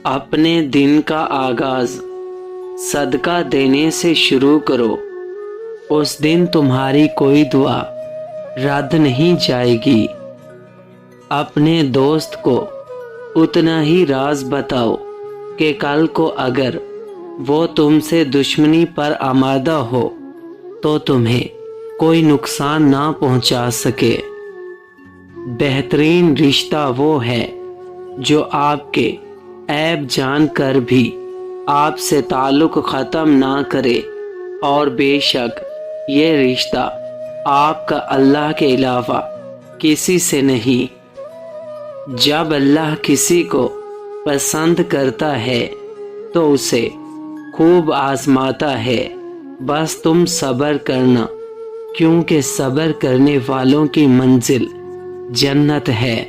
اپنے دن کا آغاز صدقہ دینے سے شروع کرو۔ اس دن تمہاری کوئی دعا رد نہیں جائے گی۔ اپنے دوست کو اتنا ہی راز بتاؤ کہ کل کو اگر وہ تم سے دشمنی پر آمادہ ہو تو تمہیں کوئی نقصان نہ پہنچا سکے۔ بہترین رشتہ وہ ہے جو آپ کے عیب جان کر بھی آپ سے تعلق ختم نہ کرے، اور بے شک یہ رشتہ آپ کا اللہ کے علاوہ کسی سے نہیں۔ جب اللہ کسی کو پسند کرتا ہے تو اسے خوب آزماتا ہے، بس تم صبر کرنا، کیونکہ صبر کرنے والوں کی منزل جنت ہے۔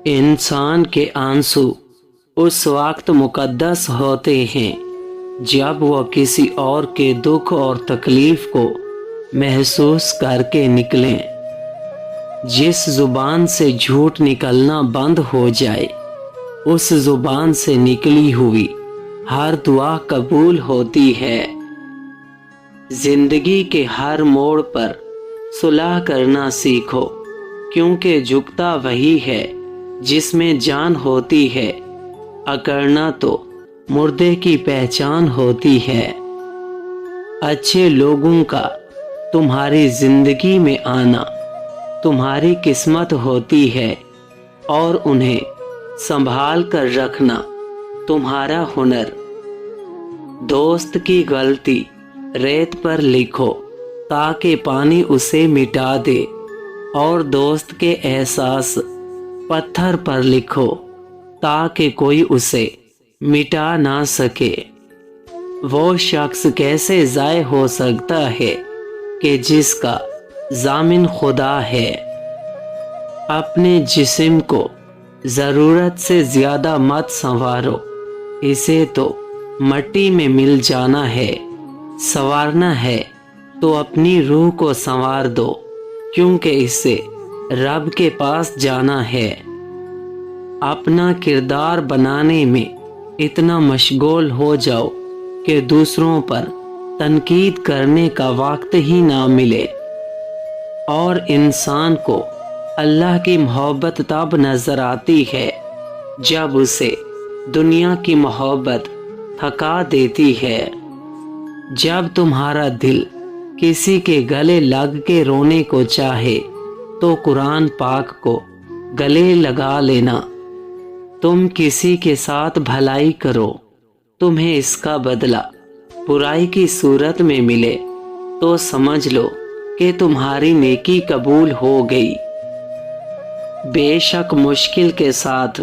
انسان کے آنسو اس وقت مقدس ہوتے ہیں جب وہ کسی اور کے دکھ اور تکلیف کو محسوس کر کے نکلیں۔ جس زبان سے جھوٹ نکلنا بند ہو جائے، اس زبان سے نکلی ہوئی ہر دعا قبول ہوتی ہے۔ زندگی کے ہر موڑ پر صلح کرنا سیکھو، کیونکہ جھکتا وہی ہے جس میں جان ہوتی ہے، اکڑنا تو مردے کی پہچان ہوتی ہے۔ اچھے لوگوں کا تمہاری زندگی میں آنا تمہاری قسمت ہوتی ہے، اور انہیں سنبھال کر رکھنا تمہارا ہنر۔ دوست کی غلطی ریت پر لکھو تاکہ پانی اسے مٹا دے، اور دوست کے احساس پتھر پر لکھو تاکہ کوئی اسے مٹا نہ سکے۔ وہ شخص کیسے ضائع ہو سکتا ہے کہ جس کا ضامن خدا ہے۔ اپنے جسم کو ضرورت سے زیادہ مت سنوارو، اسے تو مٹی میں مل جانا ہے۔ سنوارنا ہے تو اپنی روح کو سنوار دو، کیونکہ اسے رب کے پاس جانا ہے۔ اپنا کردار بنانے میں اتنا مشغول ہو جاؤ کہ دوسروں پر تنقید کرنے کا وقت ہی نہ ملے۔ اور انسان کو اللہ کی محبت تب نظر آتی ہے جب اسے دنیا کی محبت تھکا دیتی ہے۔ جب تمہارا دل کسی کے گلے لگ کے رونے کو چاہے تو قرآن پاک کو گلے لگا لینا۔ تم کسی کے ساتھ بھلائی کرو، تمہیں اس کا بدلہ برائی کی صورت میں ملے تو سمجھ لو کہ تمہاری نیکی قبول ہو گئی۔ بے شک مشکل کے ساتھ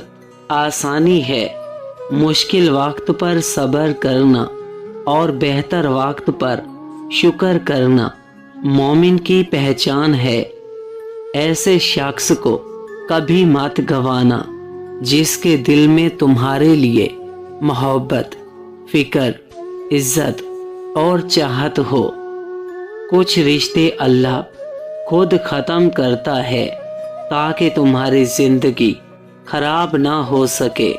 آسانی ہے، مشکل وقت پر صبر کرنا اور بہتر وقت پر شکر کرنا مومن کی پہچان ہے۔ ایسے شخص کو کبھی مت گوانا جس کے دل میں تمہارے لیے محبت، فکر، عزت اور چاہت ہو۔ کچھ رشتے اللہ خود ختم کرتا ہے تاکہ تمہاری زندگی خراب نہ ہو سکے۔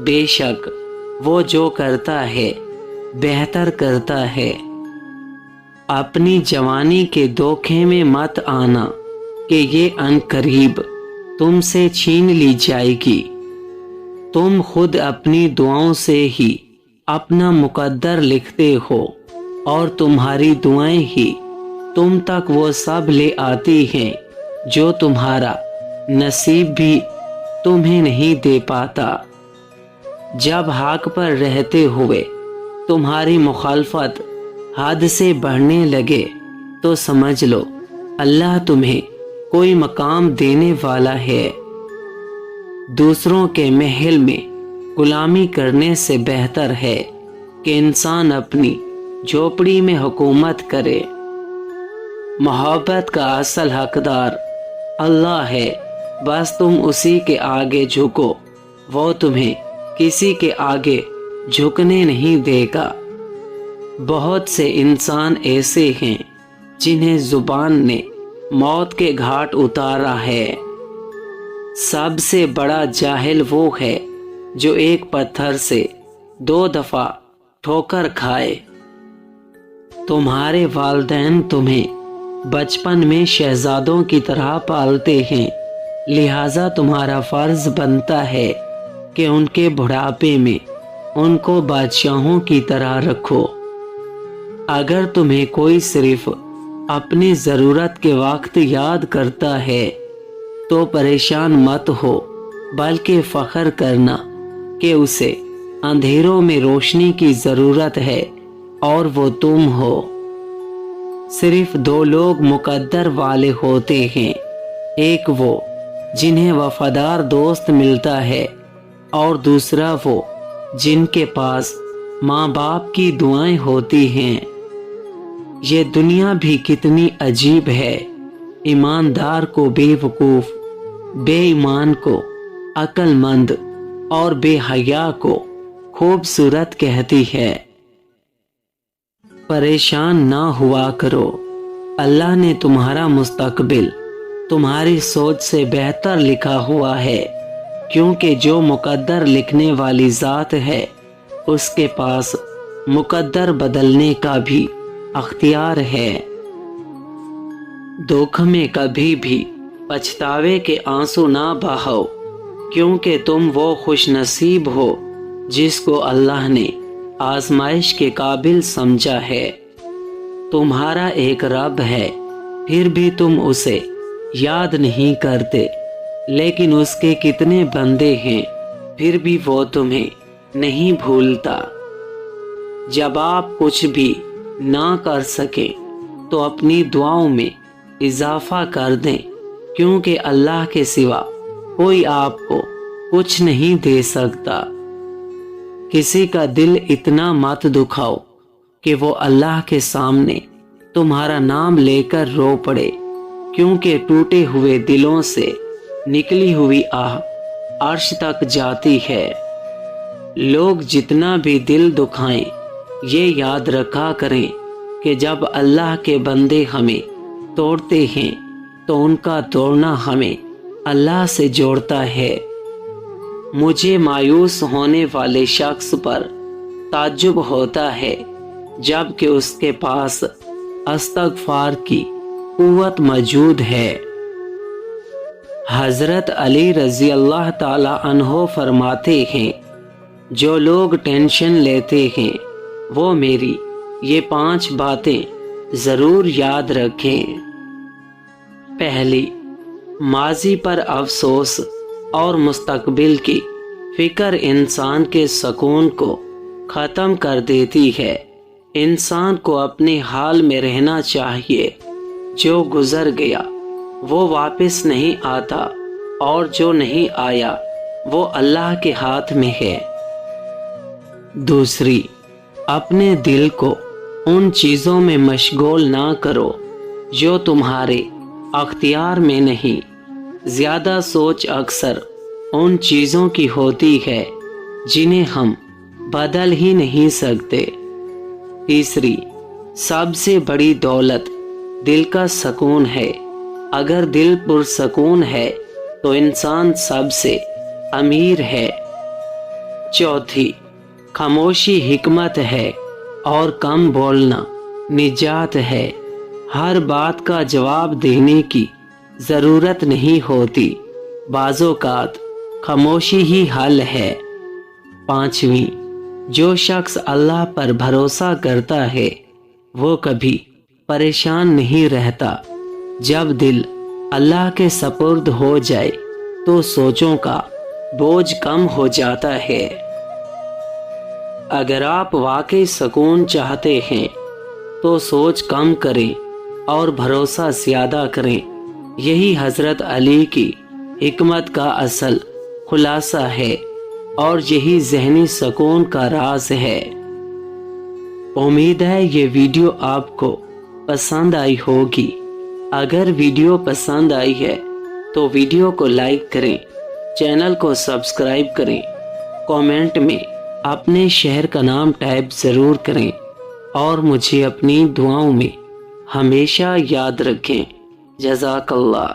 بے شک وہ جو کرتا ہے بہتر کرتا ہے۔ اپنی جوانی کے دھوکے میں مت آنا کہ یہ عنقریب تم سے چھین لی جائے گی۔ تم خود اپنی دعاؤں سے ہی اپنا مقدر لکھتے ہو، اور تمہاری دعائیں ہی تم تک وہ سب لے آتی ہیں جو تمہارا نصیب بھی تمہیں نہیں دے پاتا۔ جب حق پر رہتے ہوئے تمہاری مخالفت حد سے بڑھنے لگے تو سمجھ لو اللہ تمہیں کوئی مقام دینے والا ہے۔ دوسروں کے محل میں غلامی کرنے سے بہتر ہے کہ انسان اپنی جھوپڑی میں حکومت کرے۔ محبت کا اصل حقدار اللہ ہے، بس تم اسی کے آگے جھکو، وہ تمہیں کسی کے آگے جھکنے نہیں دے گا۔ بہت سے انسان ایسے ہیں جنہیں زبان نے موت کے گھاٹ اتارا ہے۔ سب سے بڑا جاہل وہ ہے جو ایک پتھر سے 2 دفعہ ٹھوکر کھائے۔ تمہارے والدین تمہیں بچپن میں شہزادوں کی طرح پالتے ہیں، لہٰذا تمہارا فرض بنتا ہے کہ ان کے بڑھاپے میں ان کو بادشاہوں کی طرح رکھو۔ اگر تمہیں کوئی صرف اپنی ضرورت کے وقت یاد کرتا ہے تو پریشان مت ہو، بلکہ فخر کرنا کہ اسے اندھیروں میں روشنی کی ضرورت ہے اور وہ تم ہو۔ صرف 2 لوگ مقدر والے ہوتے ہیں، ایک وہ جنہیں وفادار دوست ملتا ہے اور دوسرا وہ جن کے پاس ماں باپ کی دعائیں ہوتی ہیں۔ یہ دنیا بھی کتنی عجیب ہے، ایماندار کو بے وقوف، بے ایمان کو عقل مند اور بے حیا کو خوبصورت کہتی ہے۔ پریشان نہ ہوا کرو، اللہ نے تمہارا مستقبل تمہاری سوچ سے بہتر لکھا ہوا ہے، کیونکہ جو مقدر لکھنے والی ذات ہے اس کے پاس مقدر بدلنے کا بھی اختیار ہے۔ دکھ میں کبھی بھی پچھتاوے کے آنسو نہ بہاؤ، کیونکہ تم وہ خوش نصیب ہو جس کو اللہ نے آزمائش کے قابل سمجھا ہے۔ تمہارا ایک رب ہے، پھر بھی تم اسے یاد نہیں کرتے، لیکن اس کے کتنے بندے ہیں، پھر بھی وہ تمہیں نہیں بھولتا۔ جب آپ کچھ بھی نہ کر سکیں تو اپنی دعاؤں میں اضافہ کر دیں، کیونکہ اللہ کے سوا کوئی آپ کو کچھ نہیں دے سکتا۔ کسی کا دل اتنا مت دکھاؤ کہ وہ اللہ کے سامنے تمہارا نام لے کر رو پڑے، کیونکہ ٹوٹے ہوئے دلوں سے نکلی ہوئی آہ عرش تک جاتی ہے۔ لوگ جتنا بھی دل دکھائیں، یہ یاد رکھا کریں کہ جب اللہ کے بندے ہمیں توڑتے ہیں تو ان کا توڑنا ہمیں اللہ سے جوڑتا ہے۔ مجھے مایوس ہونے والے شخص پر تعجب ہوتا ہے جب کہ اس کے پاس استغفار کی قوت موجود ہے۔ حضرت علی رضی اللہ تعالی عنہ فرماتے ہیں، جو لوگ ٹینشن لیتے ہیں وہ میری یہ 5 باتیں ضرور یاد رکھیں۔ پہلی، ماضی پر افسوس اور مستقبل کی فکر انسان کے سکون کو ختم کر دیتی ہے۔ انسان کو اپنے حال میں رہنا چاہیے۔ جو گزر گیا وہ واپس نہیں آتا، اور جو نہیں آیا وہ اللہ کے ہاتھ میں ہے۔ دوسری، اپنے دل کو ان چیزوں میں مشغول نہ کرو جو تمہارے اختیار میں نہیں۔ زیادہ سوچ اکثر ان چیزوں کی ہوتی ہے جنہیں ہم بدل ہی نہیں سکتے۔ تیسری، سب سے بڑی دولت دل کا سکون ہے۔ اگر دل پرسکون ہے تو انسان سب سے امیر ہے۔ چوتھی، خاموشی حکمت ہے اور کم بولنا نجات ہے۔ ہر بات کا جواب دینے کی ضرورت نہیں ہوتی، بعض اوقات خاموشی ہی حل ہے۔ پانچویں، جو شخص اللہ پر بھروسہ کرتا ہے وہ کبھی پریشان نہیں رہتا۔ جب دل اللہ کے سپرد ہو جائے تو سوچوں کا بوجھ کم ہو جاتا ہے۔ اگر آپ واقعی سکون چاہتے ہیں تو سوچ کم کریں اور بھروسہ زیادہ کریں۔ یہی حضرت علی کی حکمت کا اصل خلاصہ ہے اور یہی ذہنی سکون کا راز ہے۔ امید ہے یہ ویڈیو آپ کو پسند آئی ہوگی۔ اگر ویڈیو پسند آئی ہے تو ویڈیو کو لائک کریں، چینل کو سبسکرائب کریں، کامنٹ میں اپنے شہر کا نام ٹائپ ضرور کریں اور مجھے اپنی دعاؤں میں ہمیشہ یاد رکھیں۔ جزاک اللہ۔